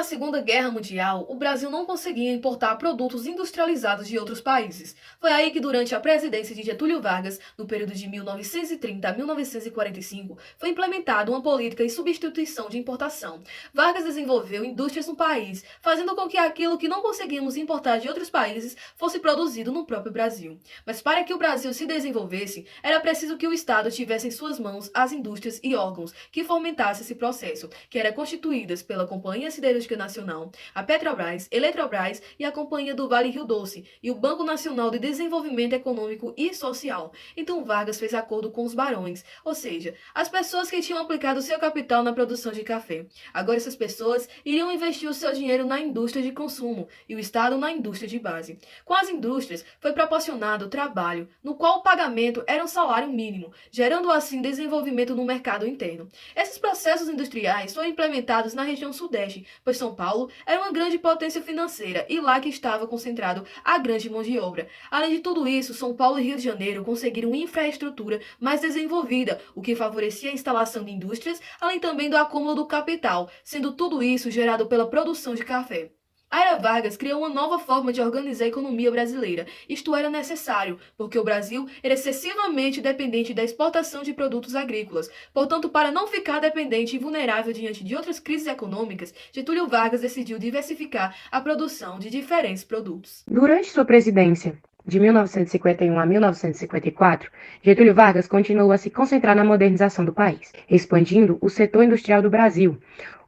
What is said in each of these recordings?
a Segunda Guerra Mundial, o Brasil não conseguia importar produtos industrializados de outros países. Foi aí que, durante a presidência de Getúlio Vargas, no período de 1930 a 1945, foi implementada uma política de substituição de importação. Vargas desenvolveu indústrias no país, fazendo com que aquilo que não conseguíamos importar de outros países fosse produzido no próprio Brasil. Mas para que o Brasil se desenvolvesse, era preciso que o Estado tivesse em suas mãos as indústrias e órgãos que fomentassem esse processo, que eram constituídas pela Companhia Siderúrgica Nacional, a Petrobras, Eletrobras e a Companhia do Vale Rio Doce e o Banco Nacional de Desenvolvimento Econômico e Social. Então Vargas fez acordo com os barões, ou seja, as pessoas que tinham aplicado seu capital na produção de café. Agora essas pessoas iriam investir o seu dinheiro na indústria de consumo e o Estado na indústria de base. Com as indústrias foi proporcionado trabalho, no qual o pagamento era um salário mínimo, gerando assim desenvolvimento no mercado interno. Esses processos industriais foram implementados na região sudeste, pois São Paulo era uma grande potência financeira e lá que estava concentrado a grande mão de obra. Além de tudo isso, São Paulo e Rio de Janeiro conseguiram infraestrutura mais desenvolvida, o que favorecia a instalação de indústrias, além também do acúmulo do capital, sendo tudo isso gerado pela produção de café. A Era Vargas criou uma nova forma de organizar a economia brasileira. Isto era necessário, porque o Brasil era excessivamente dependente da exportação de produtos agrícolas. Portanto, para não ficar dependente e vulnerável diante de outras crises econômicas, Getúlio Vargas decidiu diversificar a produção de diferentes produtos. Durante sua presidência, de 1951 a 1954, Getúlio Vargas continuou a se concentrar na modernização do país, expandindo o setor industrial do Brasil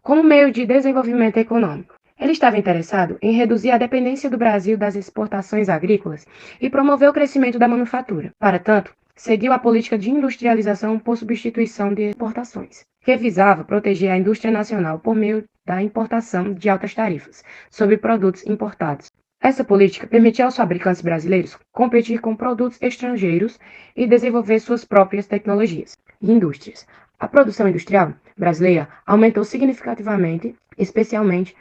como meio de desenvolvimento econômico. Ele estava interessado em reduzir a dependência do Brasil das exportações agrícolas e promover o crescimento da manufatura. Para tanto, seguiu a política de industrialização por substituição de exportações, que visava proteger a indústria nacional por meio da importação de altas tarifas sobre produtos importados. Essa política permitia aos fabricantes brasileiros competir com produtos estrangeiros e desenvolver suas próprias tecnologias e indústrias. A produção industrial brasileira aumentou significativamente, especialmente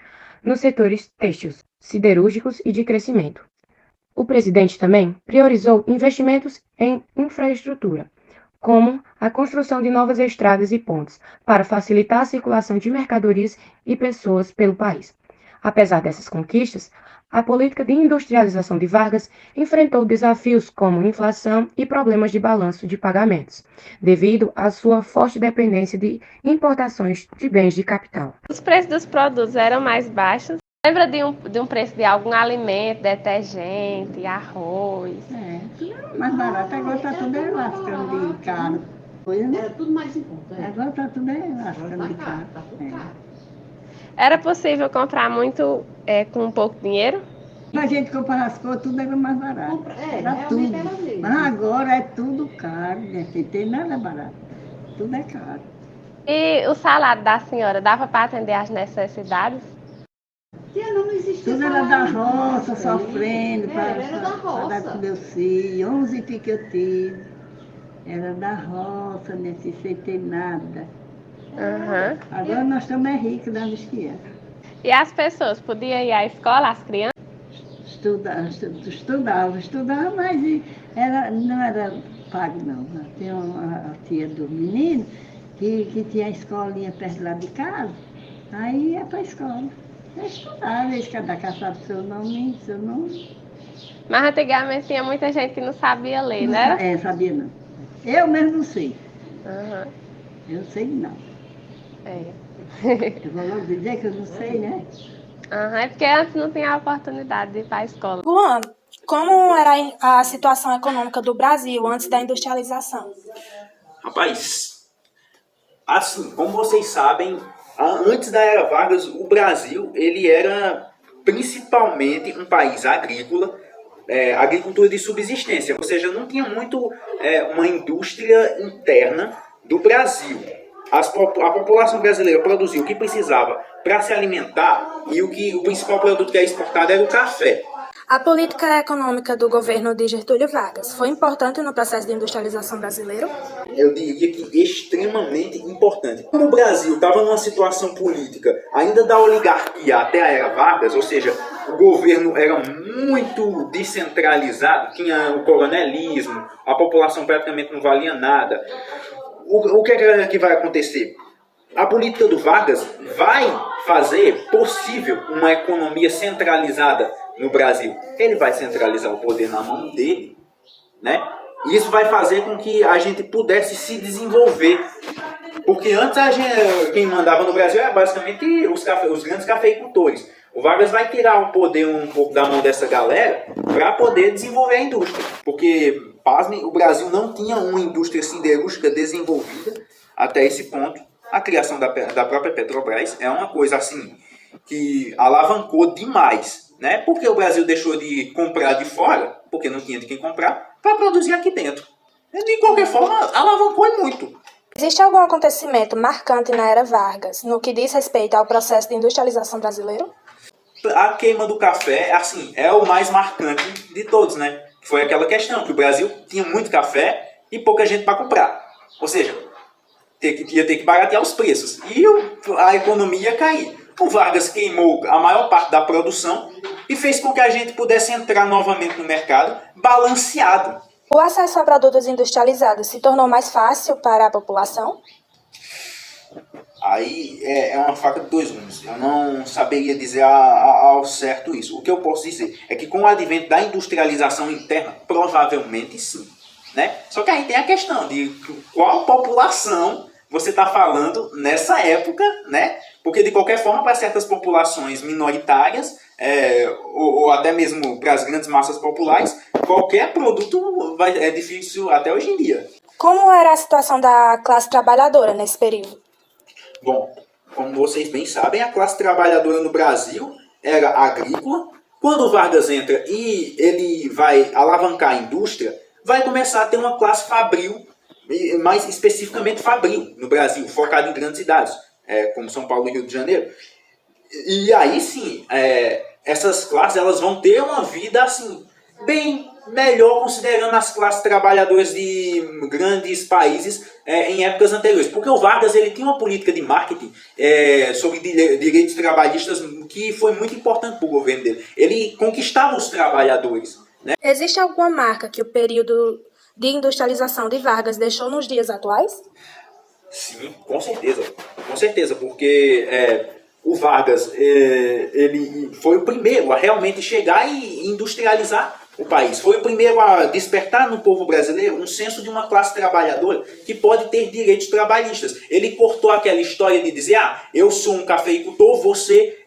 nos setores têxteis, siderúrgicos e de crescimento. O presidente também priorizou investimentos em infraestrutura, como a construção de novas estradas e pontes, para facilitar a circulação de mercadorias e pessoas pelo país. Apesar dessas conquistas, a política de industrialização de Vargas enfrentou desafios como inflação e problemas de balanço de pagamentos, devido à sua forte dependência de importações de bens de capital. Os preços dos produtos eram mais baixos. Lembra de um preço de algum alimento, detergente, arroz? Tudo era mais barato. Agora está tudo lascando de caro. Era tudo mais em conta. Agora está tudo lascando de caro. Tá tudo caro. Era possível comprar muito com pouco dinheiro? A gente comprava as coisas, tudo era mais barato. Era tudo. Era mesmo. Mas agora é tudo caro, né? Não tem nada barato. Tudo é caro. E o salário da senhora dava para atender às necessidades? Não existia Tudo era da salário, roça, não, sofrendo era da para roça. dar com meus filhos. 11 filhos que eu tive. Era da roça, nem se sem ter nada. Uhum. Agora nós estamos ricos das esquias. E as pessoas podiam ir à escola, as crianças? Estudava, mas não era pago não. Tem uma tia do menino que tinha a escolinha perto lá de casa, aí ia para a escola. Eu estudava, eles cada caçava seu nome. Mas antigamente tinha muita gente que não sabia ler, né? Sabia não. Eu mesmo não sei. Uhum. Eu sei não. Eu vou logo dizer que eu não sei, né? Uhum. É porque antes não tinha a oportunidade de ir para a escola. Luan, como era a situação econômica do Brasil antes da industrialização? Rapaz, assim, como vocês sabem, antes da Era Vargas, o Brasil ele era principalmente um país agrícola, agricultura de subsistência, ou seja, não tinha muito uma indústria interna do Brasil. A população brasileira produzia o que precisava para se alimentar e o principal produto que é exportado era o café. A política econômica do governo de Getúlio Vargas foi importante no processo de industrialização brasileiro? Eu diria que extremamente importante. Como o Brasil estava numa situação política ainda da oligarquia até a Era Vargas, ou seja, o governo era muito descentralizado, tinha o coronelismo, a população praticamente não valia nada. O que é que vai acontecer? A política do Vargas vai fazer possível uma economia centralizada no Brasil. Ele vai centralizar o poder na mão dele, né? E isso vai fazer com que a gente pudesse se desenvolver. Porque antes quem mandava no Brasil era basicamente os grandes cafeicultores. O Vargas vai tirar o poder um pouco da mão dessa galera para poder desenvolver a indústria. Porque, pasmem, o Brasil não tinha uma indústria siderúrgica desenvolvida até esse ponto. A criação da própria Petrobras é uma coisa assim que alavancou demais, né? Porque o Brasil deixou de comprar de fora, porque não tinha de quem comprar, para produzir aqui dentro. E, de qualquer forma, alavancou e muito. Existe algum acontecimento marcante na era Vargas no que diz respeito ao processo de industrialização brasileiro? A queima do café, assim, é o mais marcante de todos, né? Foi aquela questão que o Brasil tinha muito café e pouca gente para comprar. Ou seja, ia ter que baratear os preços. E a economia ia cair. O Vargas queimou a maior parte da produção e fez com que a gente pudesse entrar novamente no mercado balanceado. O acesso a produtos industrializados se tornou mais fácil para a população? Aí é uma faca de dois gumes. Eu não saberia dizer ao certo isso. O que eu posso dizer é que com o advento da industrialização interna, provavelmente sim, né? Só que aí tem a questão de qual população você está falando nessa época, né? Porque de qualquer forma, para certas populações minoritárias, ou até mesmo para as grandes massas populares, qualquer produto é difícil até hoje em dia. Como era a situação da classe trabalhadora nesse período? Bom, como vocês bem sabem, a classe trabalhadora no Brasil era agrícola. Quando o Vargas entra e ele vai alavancar a indústria, vai começar a ter uma classe fabril, mais especificamente fabril no Brasil, focado em grandes cidades, como São Paulo e Rio de Janeiro. E aí sim, essas classes elas vão ter uma vida assim, bem melhor considerando as classes trabalhadoras de grandes países em épocas anteriores. Porque o Vargas ele tinha uma política de marketing sobre direitos trabalhistas que foi muito importante para o governo dele. Ele conquistava os trabalhadores, né? Existe alguma marca que o período de industrialização de Vargas deixou nos dias atuais? Sim, com certeza. Com certeza, porque o Vargas ele foi o primeiro a realmente chegar e industrializar o país. Foi o primeiro a despertar no povo brasileiro um senso de uma classe trabalhadora que pode ter direitos trabalhistas. Ele cortou aquela história de dizer, eu sou um cafeicultor, você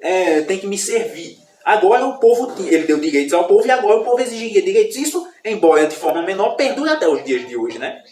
tem que me servir. Agora o povo, ele deu direitos ao povo e agora o povo exigiria direitos. Isso, embora de forma menor, perdura até os dias de hoje, né?